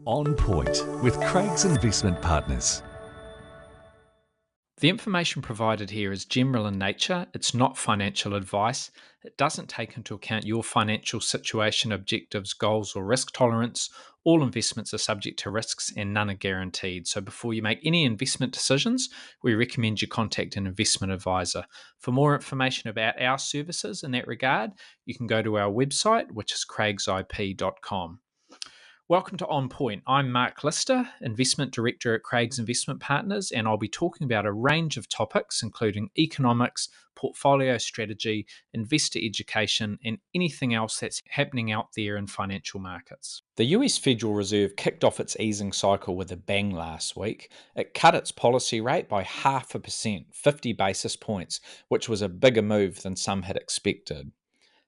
On Point with Craig's Investment Partners. The information provided here is general in nature. It's not financial advice. It doesn't take into account your financial situation, objectives, goals, or risk tolerance. All investments are subject to risks and none are guaranteed. So before you make any investment decisions, we recommend you contact an investment advisor. For more information about our services in that regard, you can go to our website, which is craigsip.com. Welcome to On Point. I'm Mark Lister, Investment Director at Craig's Investment Partners, and I'll be talking about a range of topics, including economics, portfolio strategy, investor education, and anything else that's happening out there in financial markets. The US Federal Reserve kicked off its easing cycle with a bang last week. It cut its policy rate by 0.5%, 50 basis points, which was a bigger move than some had expected.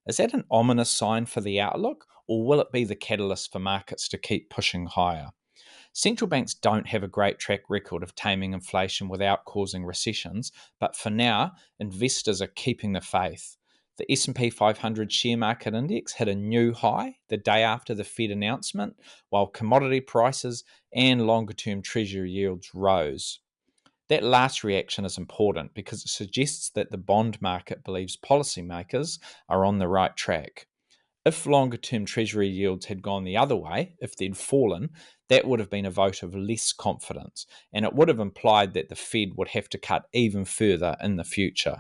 Is that an ominous sign for the outlook, or will it be the catalyst for markets to keep pushing higher? Central banks don't have a great track record of taming inflation without causing recessions, but for now, investors are keeping the faith. The S&P 500 share market index hit a new high the day after the Fed announcement, while commodity prices and longer-term treasury yields rose. That last reaction is important because it suggests that the bond market believes policymakers are on the right track. If longer term Treasury yields had gone the other way, if they'd fallen, that would have been a vote of less confidence, and it would have implied that the Fed would have to cut even further in the future.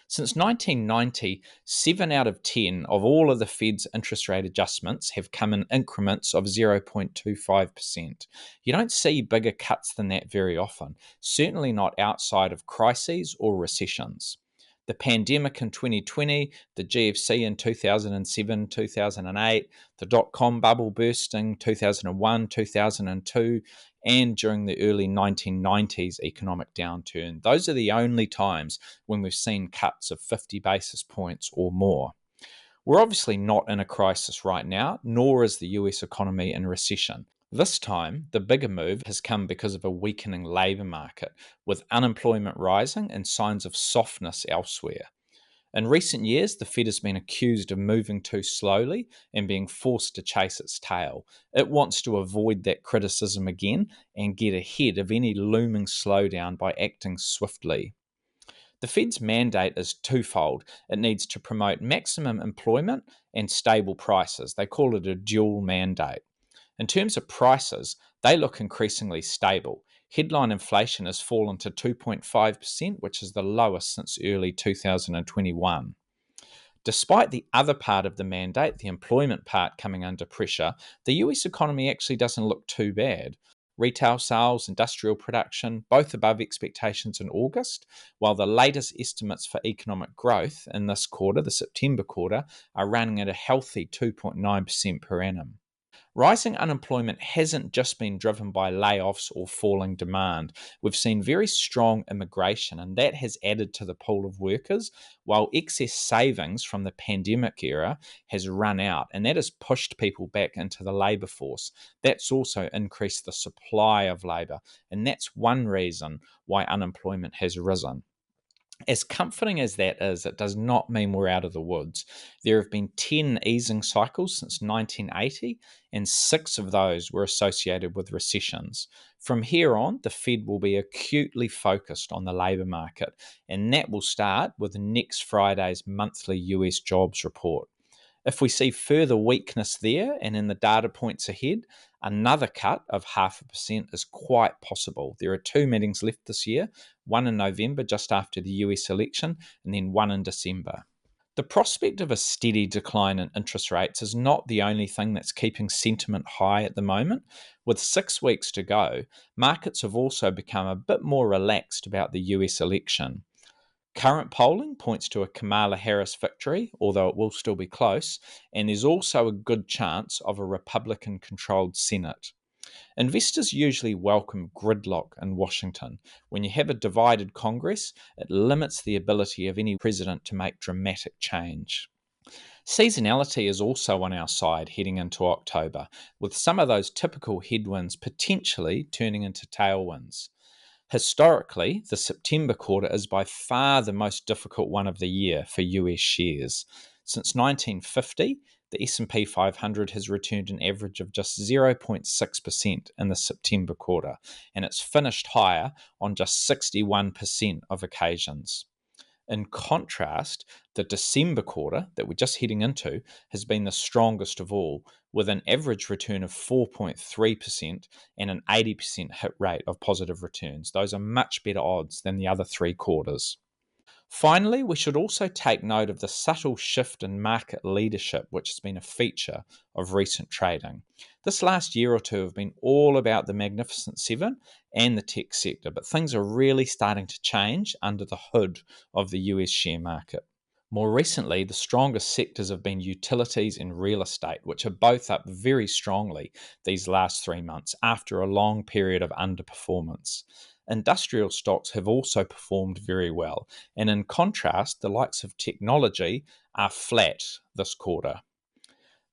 Since 1990, 7 out of 10 of all of the Fed's interest rate adjustments have come in increments of 0.25%. You don't see bigger cuts than that very often, certainly not outside of crises or recessions. The pandemic in 2020, the GFC in 2007, 2008, the dot-com bubble bursting 2001, 2002, and during the early 1990s economic downturn. Those are the only times when we've seen cuts of 50 basis points or more. We're obviously not in a crisis right now, nor is the US economy in recession. This time, the bigger move has come because of a weakening labour market, with unemployment rising and signs of softness elsewhere. In recent years, the Fed has been accused of moving too slowly and being forced to chase its tail. It wants to avoid that criticism again and get ahead of any looming slowdown by acting swiftly. The Fed's mandate is twofold. It needs to promote maximum employment and stable prices. They call it a dual mandate. In terms of prices, they look increasingly stable. Headline inflation has fallen to 2.5%, which is the lowest since early 2021. Despite the other part of the mandate, the employment part, coming under pressure, the US economy actually doesn't look too bad. Retail sales, industrial production, both above expectations in August, while the latest estimates for economic growth in this quarter, the September quarter, are running at a healthy 2.9% per annum. Rising unemployment hasn't just been driven by layoffs or falling demand. We've seen very strong immigration, and that has added to the pool of workers, while excess savings from the pandemic era has run out, and that has pushed people back into the labour force. That's also increased the supply of labour, and that's one reason why unemployment has risen. As comforting as that is, it does not mean we're out of the woods. There have been 10 easing cycles since 1980, and 6 of those were associated with recessions. From here on, the Fed will be acutely focused on the labour market, and that will start with next Friday's monthly US jobs report. If we see further weakness there and in the data points ahead, another cut of 0.5% is quite possible. There are 2 meetings left this year, one in November just after the US election, and then one in December. The prospect of a steady decline in interest rates is not the only thing that's keeping sentiment high at the moment. With 6 weeks to go, markets have also become a bit more relaxed about the US election. Current polling points to a Kamala Harris victory, although it will still be close, and there's also a good chance of a Republican-controlled Senate. Investors usually welcome gridlock in Washington. When you have a divided Congress, it limits the ability of any president to make dramatic change. Seasonality is also on our side heading into October, with some of those typical headwinds potentially turning into tailwinds. Historically, the September quarter is by far the most difficult one of the year for US shares. Since 1950, the S&P 500 has returned an average of just 0.6% in the September quarter, and it's finished higher on just 61% of occasions. In contrast, the December quarter that we're just heading into has been the strongest of all, with an average return of 4.3% and an 80% hit rate of positive returns. Those are much better odds than the other three quarters. Finally, we should also take note of the subtle shift in market leadership, which has been a feature of recent trading. This last year or two have been all about the Magnificent Seven and the tech sector, but things are really starting to change under the hood of the US share market. More recently, the strongest sectors have been utilities and real estate, which are both up very strongly these last 3 months after a long period of underperformance. Industrial stocks have also performed very well, and in contrast, the likes of technology are flat this quarter.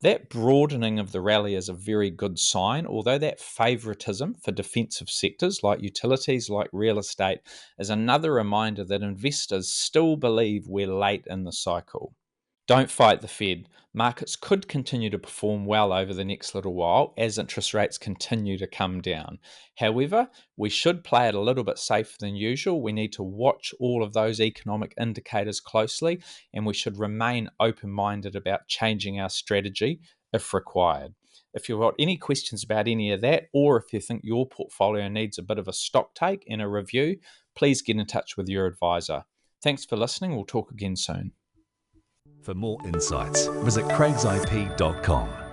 That broadening of the rally is a very good sign, although that favouritism for defensive sectors like utilities, like real estate, is another reminder that investors still believe we're late in the cycle. Don't fight the Fed. Markets could continue to perform well over the next little while as interest rates continue to come down. However, we should play it a little bit safer than usual. We need to watch all of those economic indicators closely, and we should remain open-minded about changing our strategy if required. If you've got any questions about any of that, or if you think your portfolio needs a bit of a stock take and a review, please get in touch with your advisor. Thanks for listening. We'll talk again soon. For more insights, visit craigsip.com.